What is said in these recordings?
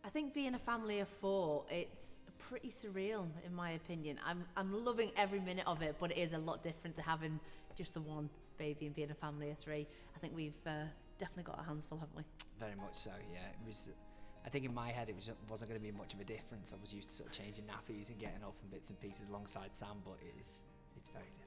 I think being a family of 4, it's pretty surreal in my opinion. I'm loving every minute of it, but it is a lot different to having just the one baby and being a family of 3. I think we've definitely got our hands full, haven't we? Very much so, yeah. It was. I think in my head wasn't going to be much of a difference. I was used to sort of changing nappies and getting up and bits and pieces alongside Sam, but it's very different.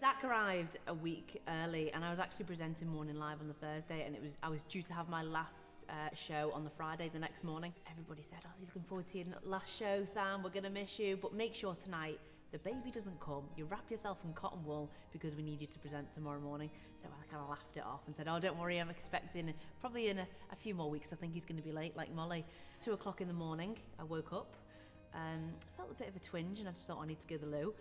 Zach arrived a week early, and I was actually presenting Morning Live on the Thursday, and I was due to have my last show on the Friday the next morning. Everybody said, "Oh, so you're looking forward to your last show, Sam? We're going to miss you, but make sure tonight the baby doesn't come. You wrap yourself in cotton wool because we need you to present tomorrow morning." So I kind of laughed it off and said, "Oh, don't worry, I'm expecting probably in a few more weeks. I think he's going to be late, like Molly." 2 o'clock in the morning, I woke up. I felt a bit of a twinge, and I just thought I need to go to the loo.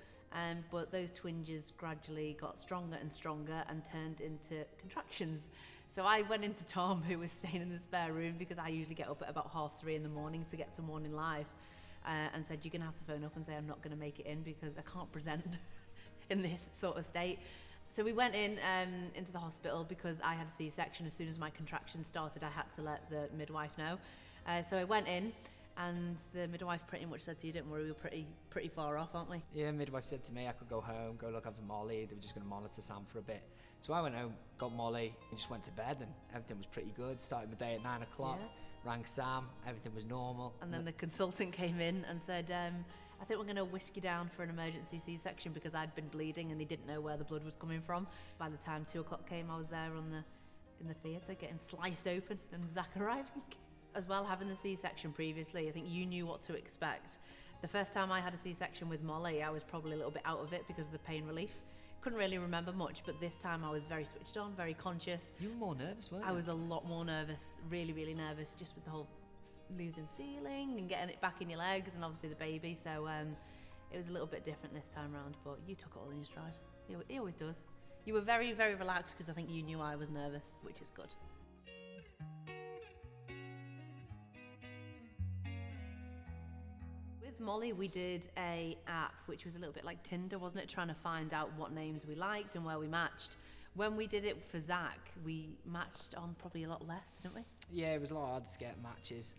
But those twinges gradually got stronger and stronger and turned into contractions. So I went into Tom, who was staying in the spare room, because I usually get up at about 3:30 in the morning to get to Morning Live, and said, "You're going to have to phone up and say I'm not going to make it in because I can't present in this sort of state." So we went into the hospital because I had a C-section. As soon as my contractions started, I had to let the midwife know. So I went in, and the midwife pretty much said to you, "Don't worry, we're pretty far off, aren't we?" Yeah, midwife said to me I could go home, go look after Molly. They were just going to monitor Sam for a bit. So I went home, got Molly, and just went to bed, and everything was pretty good. Started my day at 9 o'clock, rang Sam, everything was normal. And then the consultant came in and said, "I think we're going to whisk you down for an emergency C-section," because I'd been bleeding and they didn't know where the blood was coming from. By the time 2 o'clock came, I was there in the theatre getting sliced open and Zach arriving. As well, having the C-section previously, I think you knew what to expect. The first time I had a C-section with Molly, I was probably a little bit out of it because of the pain relief. Couldn't really remember much, but this time I was very switched on, very conscious. You were more nervous, weren't you? I was a lot more nervous, really, really nervous, just with the whole losing feeling and getting it back in your legs, and obviously the baby. So it was a little bit different this time round, but you took it all in your stride. He always does. You were very, very relaxed because I think you knew I was nervous, which is good. With Molly, we did a app which was a little bit like Tinder, wasn't it? Trying to find out what names we liked and where we matched. When we did it for Zach, we matched on probably a lot less, didn't we? Yeah, it was a lot harder to get matches.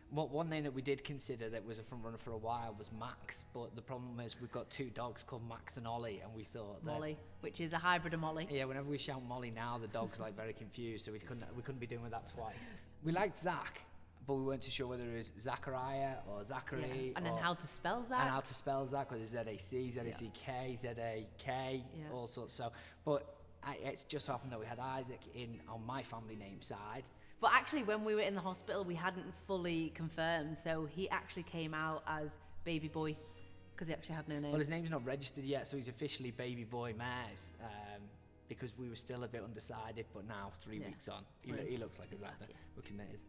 One name that we did consider that was a front runner for a while was Max, but the problem is we've got 2 dogs called Max and Ollie, and we thought that Molly, which is a hybrid of Molly. Yeah, whenever we shout Molly now, the dog's like very confused, so we couldn't be doing with that twice. We liked Zach, but we weren't too sure whether it was Zachariah or Zachary. Yeah. And then how to spell Zach. And how to spell Zach, whether it's Z-A-C, Z-A-C-K, Z-A-K, all sorts. So, but it's just so happened that we had Isaac in on my family name side. But actually, when we were in the hospital, we hadn't fully confirmed, so he actually came out as Baby Boy, because he actually had no name. Well, his name's not registered yet, so he's officially Baby Boy Mairs, because we were still a bit undecided, but now, 3 weeks on, he looks like a Zach. We're committed.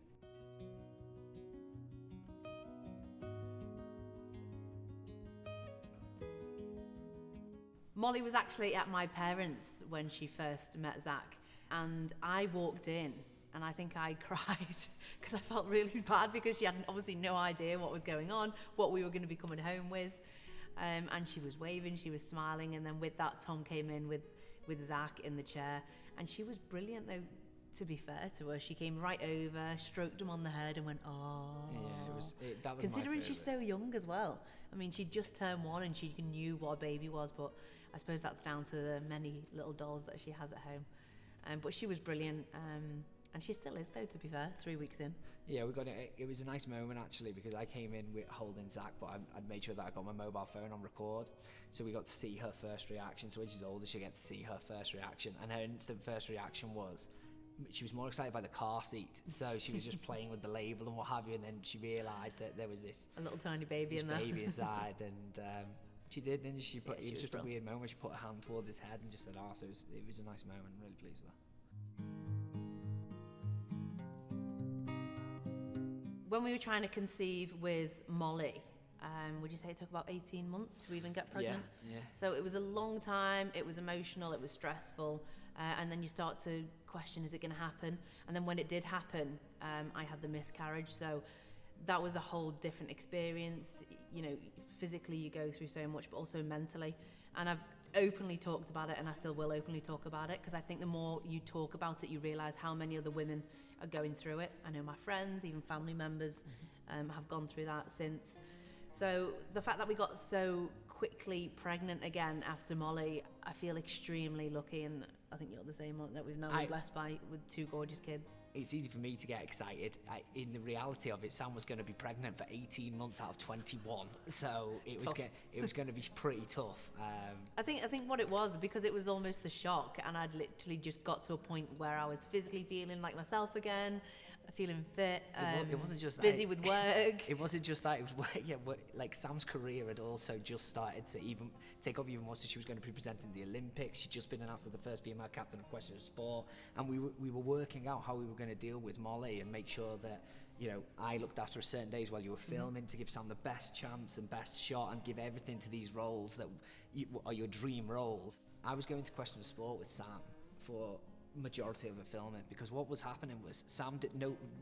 Molly was actually at my parents' when she first met Zach, and I walked in and I think I cried because I felt really bad because she had obviously no idea what was going on, what we were going to be coming home with, and she was waving, she was smiling, and then with that Tom came in with Zach in the chair, and she was brilliant though. To be fair to her, she came right over, stroked him on the head and went, "Oh." Yeah, that was considering my she's so young as well. I mean, she just turned 1 and she knew what a baby was, but I suppose that's down to the many little dolls that she has at home. But she was brilliant, and she still is though, to be fair, 3 weeks in. Yeah, we got it. It was a nice moment actually, because I came in with holding Zach, but I'd made sure that I got my mobile phone on record, so we got to see her first reaction. So when she's older, she gets to see her first reaction, and her instant first reaction was, she was more excited by the car seat, so she was just playing with the label and what have you, and then she realised that there was this a little tiny baby in there. Baby inside, and she did, didn't she? It was just brilliant. A weird moment where she put her hand towards his head and just said, so it was a nice moment. I'm really pleased with that. When we were trying to conceive with Molly, would you say it took about 18 months to even get pregnant? Yeah. So it was a long time, it was emotional, it was stressful, and then you start to question, is it going to happen? And then when it did happen, I had the miscarriage, so that was a whole different experience. You know, physically you go through so much, but also mentally. And I've openly talked about it, and I still will openly talk about it, because I think the more you talk about it, you realise how many other women are going through it. I know my friends, even family members, have gone through that since. So the fact that we got so quickly pregnant again after Molly, I feel extremely lucky, and I think you're the same, that we've now been blessed with 2 gorgeous kids. It's easy for me to get excited. In the reality of it, Sam was going to be pregnant for 18 months out of 21, so it was going to be pretty tough. I think what it was, because it was almost the shock, and I'd literally just got to a point where I was physically feeling like myself again, feeling fit, it wasn't just busy with work. It wasn't just that. It was like Sam's career had also just started to even take off even more. So she was going to be presenting the Olympics. She'd just been announced as the first female captain of equestrian sport, and we were working out how we were going to deal with Molly and make sure that, you know, I looked after her certain days while you were filming to give Sam the best chance and best shot and give everything to these roles that are your dream roles. I was going to question the sport with Sam for majority of the filming, because what was happening was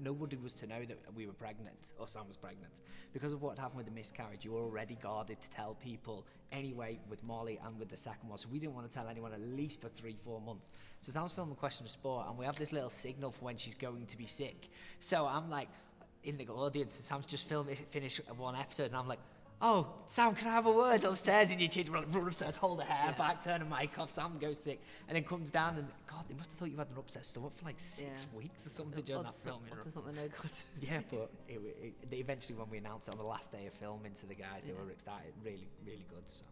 nobody was to know that we were pregnant or Sam was pregnant. Because of what happened with the miscarriage, you were already guarded to tell people anyway with Molly and with the second one, so we didn't want to tell anyone at least for 3-4 months. So Sam's filming Question of Sport, and we have this little signal for when she's going to be sick. So I'm like in the audience, and Sam's just finished one episode, and I'm like, oh, Sam, can I have a word upstairs? And you run upstairs, hold her hair back, turn her mic off, Sam goes sick, and then comes down, and God, they must have thought you had an upset stomach for like 6 weeks or something during that filming. Up to something no good. Yeah, but they eventually, when we announced it on the last day of filming to the guys, they were excited, really, really good. So.